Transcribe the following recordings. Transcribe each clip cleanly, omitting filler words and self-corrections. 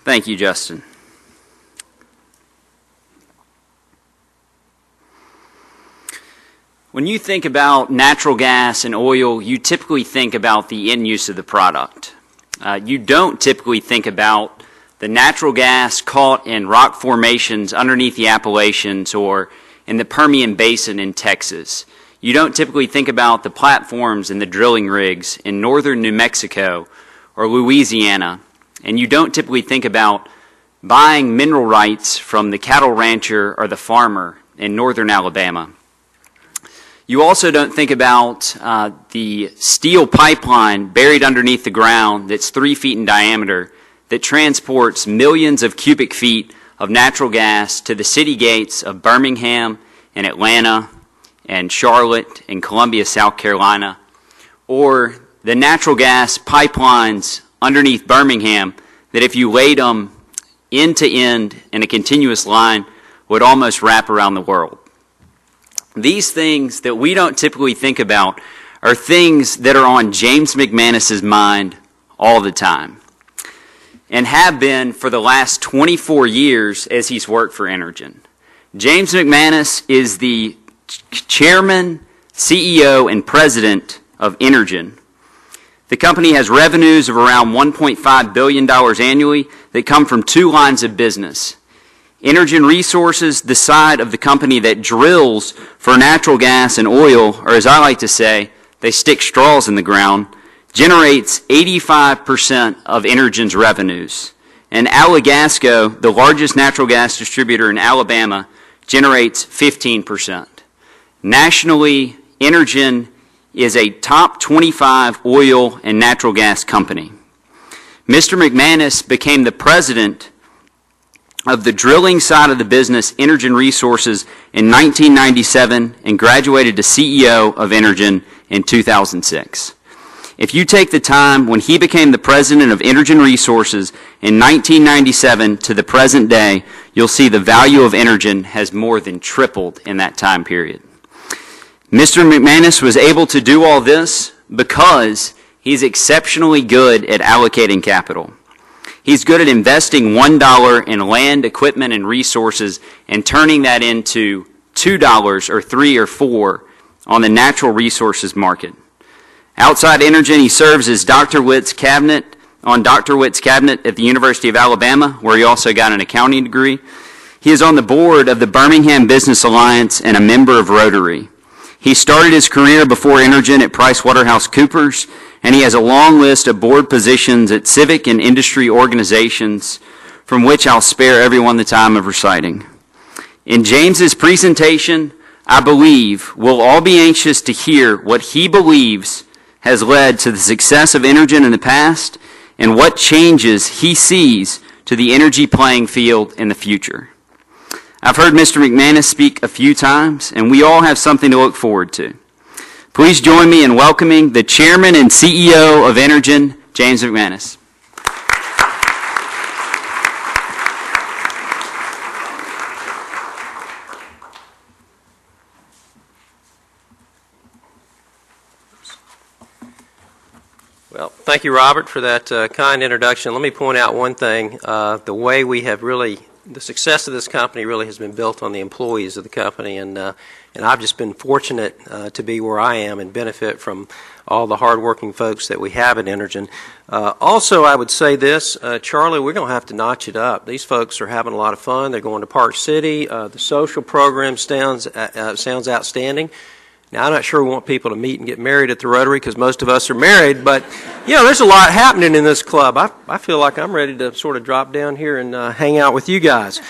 Thank you, Justin. When you think about natural gas and oil, you typically think about the end use of the product. You don't typically think about the natural gas caught in rock formations underneath the Appalachians or in the Permian Basin in Texas. You don't typically think about the platforms and the drilling rigs in northern New Mexico or Louisiana. And you don't typically think about buying mineral rights from the cattle rancher or the farmer in northern Alabama. You also don't think about the steel pipeline buried underneath the ground that's 3 feet in diameter that transports millions of cubic feet of natural gas to the city gates of Birmingham and Atlanta and Charlotte and Columbia, South Carolina, or the natural gas pipelines underneath Birmingham that if you laid them end to end in a continuous line would almost wrap around the world. These things that we don't typically think about are things that are on James McManus's mind all the time and have been for the last 24 years as he's worked for Energen. James McManus is the chairman, CEO, and president of Energen. The company has revenues of around $1.5 billion annually that come from 2 lines of business. Energen Resources, the side of the company that drills for natural gas and oil, or as I like to say, they stick straws in the ground, generates 85% of Energen's revenues. And Alagasco, the largest natural gas distributor in Alabama, generates 15%. Nationally, Energen is a top 25 oil and natural gas company. Mr. McManus became the president of the drilling side of the business, Energen Resources, in 1997 and graduated to CEO of Energen in 2006. If you take the time when he became the president of Energen Resources in 1997 to the present day, you'll see the value of Energen has more than tripled in that time period. Mr. McManus was able to do all this because he's exceptionally good at allocating capital. He's good at investing $1 in land, equipment, and resources and turning that into $2 or $3 or $4 on the natural resources market. Outside Energen, he serves as Dr. Witt's cabinet at the University of Alabama, where he also got an accounting degree. He is on the board of the Birmingham Business Alliance and a member of Rotary. He started his career before Energen at PricewaterhouseCoopers, and he has a long list of board positions at civic and industry organizations from which I'll spare everyone the time of reciting. In James's presentation, I believe we'll all be anxious to hear what he believes has led to the success of Energen in the past and what changes he sees to the energy playing field in the future. I've heard Mr. McManus speak a few times, and we all have something to look forward to. Please join me in welcoming the Chairman and CEO of Energen, James McManus. Well, thank you, Robert, for that kind introduction. Let me point out one thing. The success of this company really has been built on the employees of the company, and I've just been fortunate to be where I am and benefit from all the hardworking folks that we have at Energen. Also, I would say this, Charlie, we're going to have to notch it up. These folks are having a lot of fun. They're going to Park City. The social program sounds outstanding. Now, I'm not sure we want people to meet and get married at the Rotary because most of us are married, but, you know, there's a lot happening in this club. I feel like I'm ready to sort of drop down here and hang out with you guys.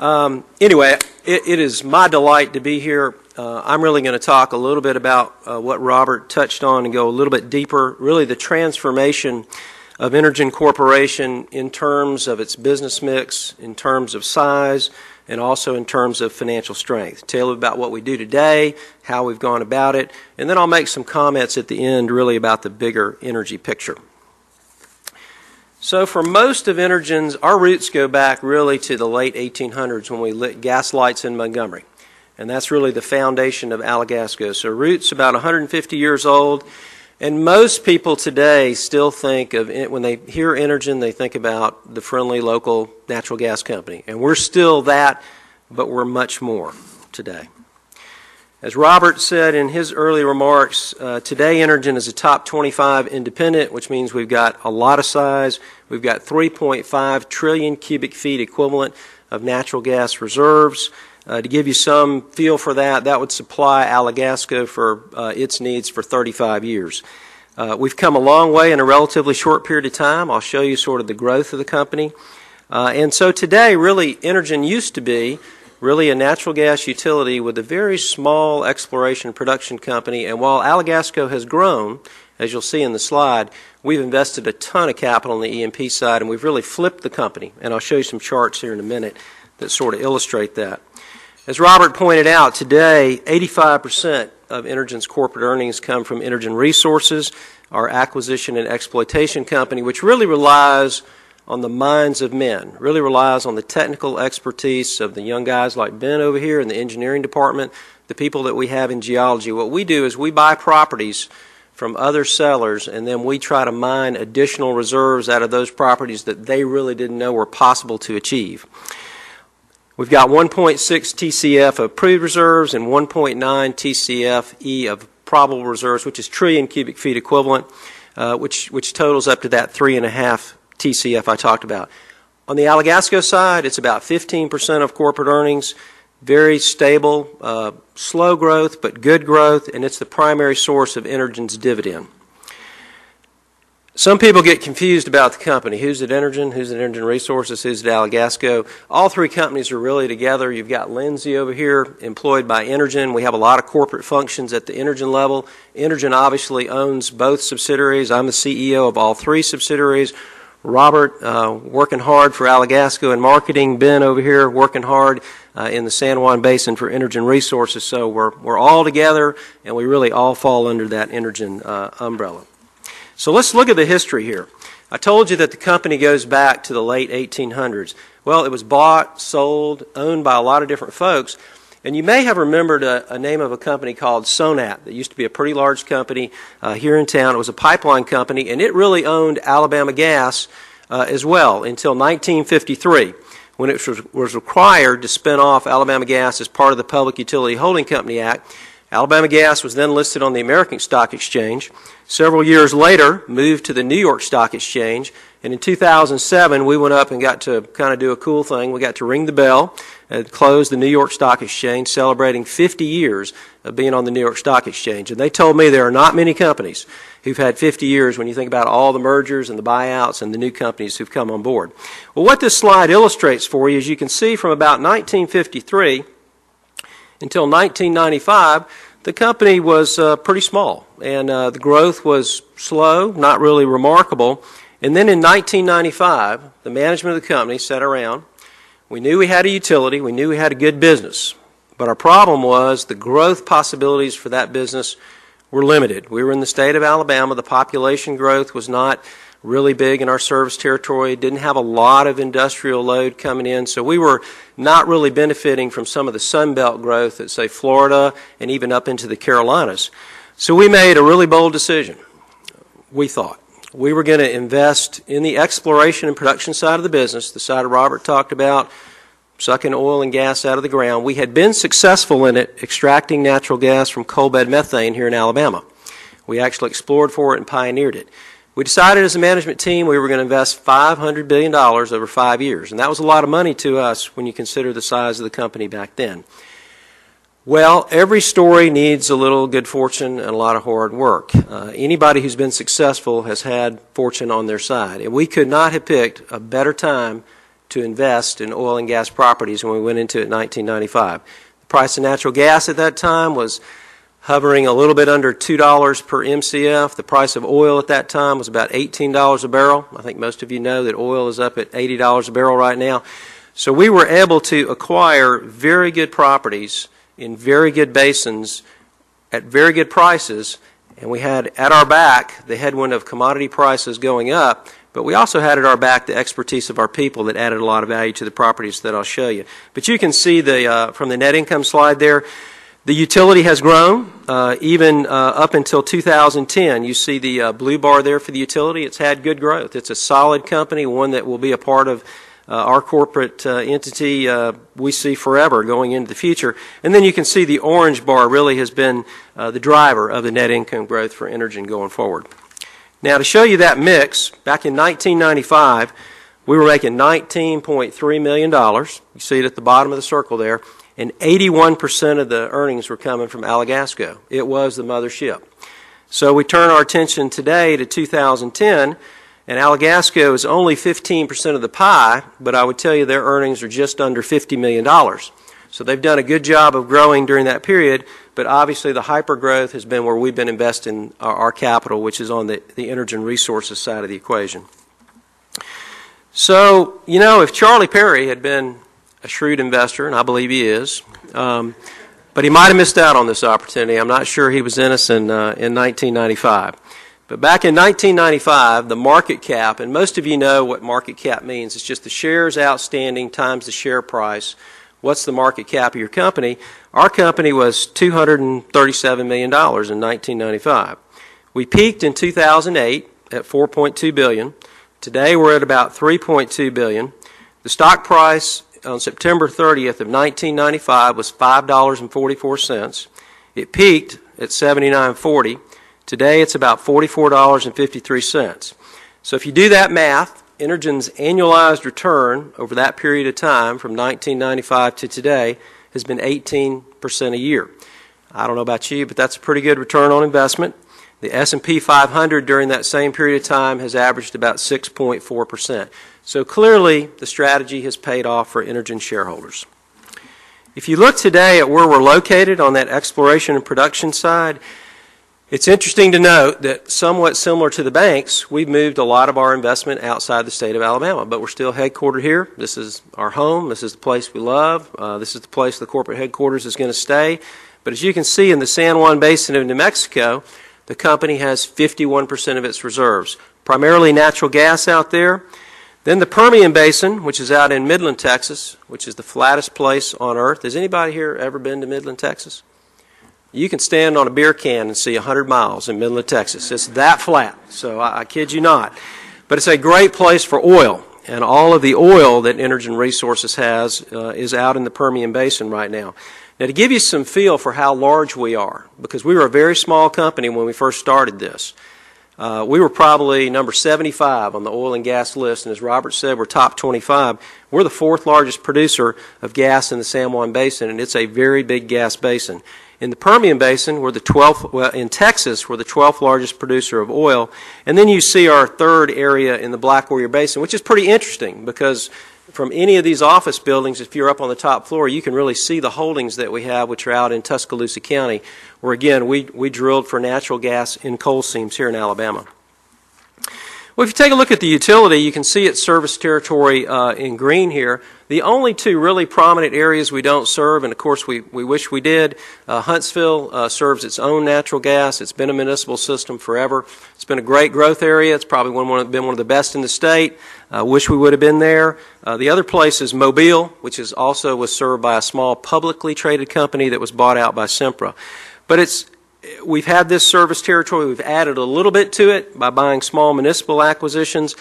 Anyway, it is my delight to be here. I'm really going to talk a little bit about what Robert touched on and go a little bit deeper, really the transformation of Energen Corporation in terms of its business mix, in terms of size, and also in terms of financial strength. Tell you about what we do today, how we've gone about it, and then I'll make some comments at the end really about the bigger energy picture. So for most of Energen's, our roots go back really to the late 1800s when we lit gas lights in Montgomery. And that's really the foundation of Alagasco. So roots about 150 years old. And most people today still think of, when they hear Energen, they think about the friendly local natural gas company. And we're still that, but we're much more today. As Robert said in his early remarks, today Energen is a top 25 independent, which means we've got a lot of size. We've got 3.5 trillion cubic feet equivalent of natural gas reserves. To give you some feel for that, that would supply Alagasco for its needs for 35 years. We've come a long way in a relatively short period of time. I'll show you sort of the growth of the company. And so today, really, Energen used to be really a natural gas utility with a very small exploration production company. And while Alagasco has grown, as you'll see in the slide, we've invested a ton of capital on the E&P side, and we've really flipped the company. And I'll show you some charts here in a minute that sort of illustrate that. As Robert pointed out, today 85% of Energen's corporate earnings come from Energen Resources, our acquisition and exploitation company, which really relies on the minds of men, really relies on the technical expertise of the young guys like Ben over here in the engineering department, the people that we have in geology. What we do is we buy properties from other sellers, and then we try to mine additional reserves out of those properties that they really didn't know were possible to achieve. We've got 1.6 TCF of proved reserves and 1.9 TCFE of probable reserves, which is trillion cubic feet equivalent, which totals up to that 3.5 TCF I talked about. On the Alagasco side, it's about 15% of corporate earnings, very stable, slow growth, but good growth, and it's the primary source of Energen's dividend. Some people get confused about the company. Who's at Energen? Who's at Energen Resources? Who's at Alagasco? All three companies are really together. You've got Lindsay over here employed by Energen. We have a lot of corporate functions at the Energen level. Energen obviously owns both subsidiaries. I'm the CEO of all three subsidiaries. Robert working hard for Alagasco in marketing. Ben over here working hard in the San Juan Basin for Energen Resources. So we're all together, and we really all fall under that Energen umbrella. So let's look at the history here. I told you that the company goes back to the late 1800s. Well, it was bought, sold, owned by a lot of different folks. And you may have remembered a name of a company called Sonat that used to be a pretty large company here in town. It was a pipeline company, and it really owned Alabama Gas as well until 1953, when it was required to spin off Alabama Gas as part of the Public Utility Holding Company Act. Alabama Gas was then listed on the American Stock Exchange. Several years later, moved to the New York Stock Exchange. And in 2007, we went up and got to kind of do a cool thing. We got to ring the bell and close the New York Stock Exchange, celebrating 50 years of being on the New York Stock Exchange. And they told me there are not many companies who've had 50 years when you think about all the mergers and the buyouts and the new companies who've come on board. Well, what this slide illustrates for you is you can see from about 1953 until 1995, the company was pretty small, and the growth was slow, not really remarkable. And then in 1995, the management of the company sat around. We knew we had a utility. We knew we had a good business. But our problem was the growth possibilities for that business were limited. We were in the state of Alabama. The population growth was not really big in our service territory, didn't have a lot of industrial load coming in, so we were not really benefiting from some of the Sun Belt growth at, say, Florida and even up into the Carolinas. So we made a really bold decision. We thought we were going to invest in the exploration and production side of the business, the side Robert talked about, sucking oil and gas out of the ground. We had been successful in it, extracting natural gas from coal bed methane here in Alabama. We actually explored for it and pioneered it. We decided as a management team we were going to invest $500 billion over 5 years, and that was a lot of money to us when you consider the size of the company back then. Well, every story needs a little good fortune and a lot of hard work. Anybody who's been successful has had fortune on their side, and we could not have picked a better time to invest in oil and gas properties when we went into it in 1995. The price of natural gas at that time was hovering a little bit under $2 per MCF. The price of oil at that time was about $18 a barrel. I think most of you know that oil is up at $80 a barrel right now. So we were able to acquire very good properties in very good basins at very good prices, and we had at our back the headwind of commodity prices going up, but we also had at our back the expertise of our people that added a lot of value to the properties that I'll show you. But you can see from the net income slide there, the utility has grown. even up until 2010. You see the blue bar there for the utility. It's had good growth. It's a solid company, one that will be a part of our corporate entity we see forever going into the future. And then you can see the orange bar really has been the driver of the net income growth for Energen going forward. Now, to show you that mix, back in 1995, we were making $19.3 million. You see it at the bottom of the circle there. And 81% of the earnings were coming from Alagasco. It was the mothership. So we turn our attention today to 2010, and Alagasco is only 15% of the pie, but I would tell you their earnings are just under $50 million. So they've done a good job of growing during that period, but obviously the hyper-growth has been where we've been investing our capital, which is on the Energen Resources side of the equation. So, you know, if Charlie Perry had been a shrewd investor, and I believe he is, but he might have missed out on this opportunity. I'm not sure he was innocent in 1995. But back in 1995, the market cap, and most of you know what market cap means. It's just the shares outstanding times the share price. What's the market cap of your company? Our company was $237 million in 1995. We peaked in 2008 at $4.2 billion. Today we're at about $3.2 billion. The stock price on September 30th of 1995 was $5.44. It peaked at $79.40. Today it's about $44.53. So if you do that math, Energen's annualized return over that period of time from 1995 to today has been 18% a year. I don't know about you, but that's a pretty good return on investment. The S&P 500 during that same period of time has averaged about 6.4%. So clearly the strategy has paid off for Energen shareholders. If you look today at where we're located on that exploration and production side, it's interesting to note that somewhat similar to the banks, we've moved a lot of our investment outside the state of Alabama, but we're still headquartered here. This is our home. This is the place we love. This is the place the corporate headquarters is going to stay. But as you can see in the San Juan Basin of New Mexico, the company has 51% of its reserves, primarily natural gas out there. Then the Permian Basin, which is out in Midland, Texas, which is the flattest place on earth. Has anybody here ever been to Midland, Texas? You can stand on a beer can and see 100 miles in Midland, Texas. It's that flat, so I kid you not. But it's a great place for oil, and all of the oil that Energen Resources has is out in the Permian Basin right now. Now, to give you some feel for how large we are, because we were a very small company when we first started this, we were probably number 75 on the oil and gas list, and as Robert said, we're top 25. We're the fourth largest producer of gas in the San Juan Basin, and it's a very big gas basin. In the Permian Basin, we're the 12th, well, in Texas, we're the 12th largest producer of oil. And then you see our third area in the Black Warrior Basin, which is pretty interesting because from any of these office buildings, if you're up on the top floor, you can really see the holdings that we have, which are out in Tuscaloosa County, where, again, we drilled for natural gas in coal seams here in Alabama. Well, if you take a look at the utility, you can see its service territory in green here. The only two really prominent areas we don't serve, and of course we wish we did, Huntsville serves its own natural gas. It's been a municipal system forever. It's been a great growth area. It's probably been one of the best in the state. Wish we would have been there. The other place is Mobile, which is also was served by a small publicly traded company that was bought out by Sempra. But we've had this service territory. We've added a little bit to it by buying small municipal acquisitions.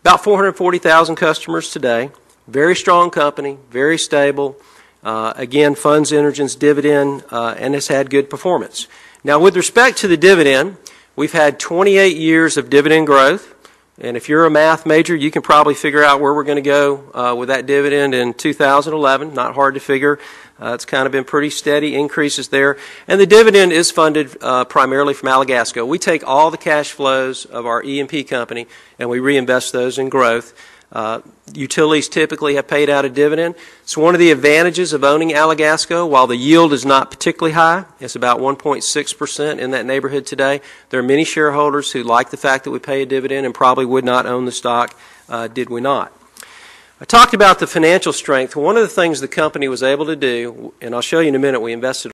About 440,000 customers today. Very strong company, very stable. Again, funds Energen's dividend and has had good performance. Now, with respect to the dividend, we've had 28 years of dividend growth. And if you're a math major, you can probably figure out where we're going to go with that dividend in 2011. Not hard to figure. It's kind of been pretty steady increases there. And the dividend is funded primarily from Alagasco. We take all the cash flows of our E&P company and we reinvest those in growth. Utilities typically have paid out a dividend. So one of the advantages of owning Alagasco, while the yield is not particularly high, it's about 1.6% in that neighborhood today. There are many shareholders who like the fact that we pay a dividend and probably would not own the stock did we not. I talked about the financial strength. One of the things the company was able to do, and I'll show you in a minute, we invested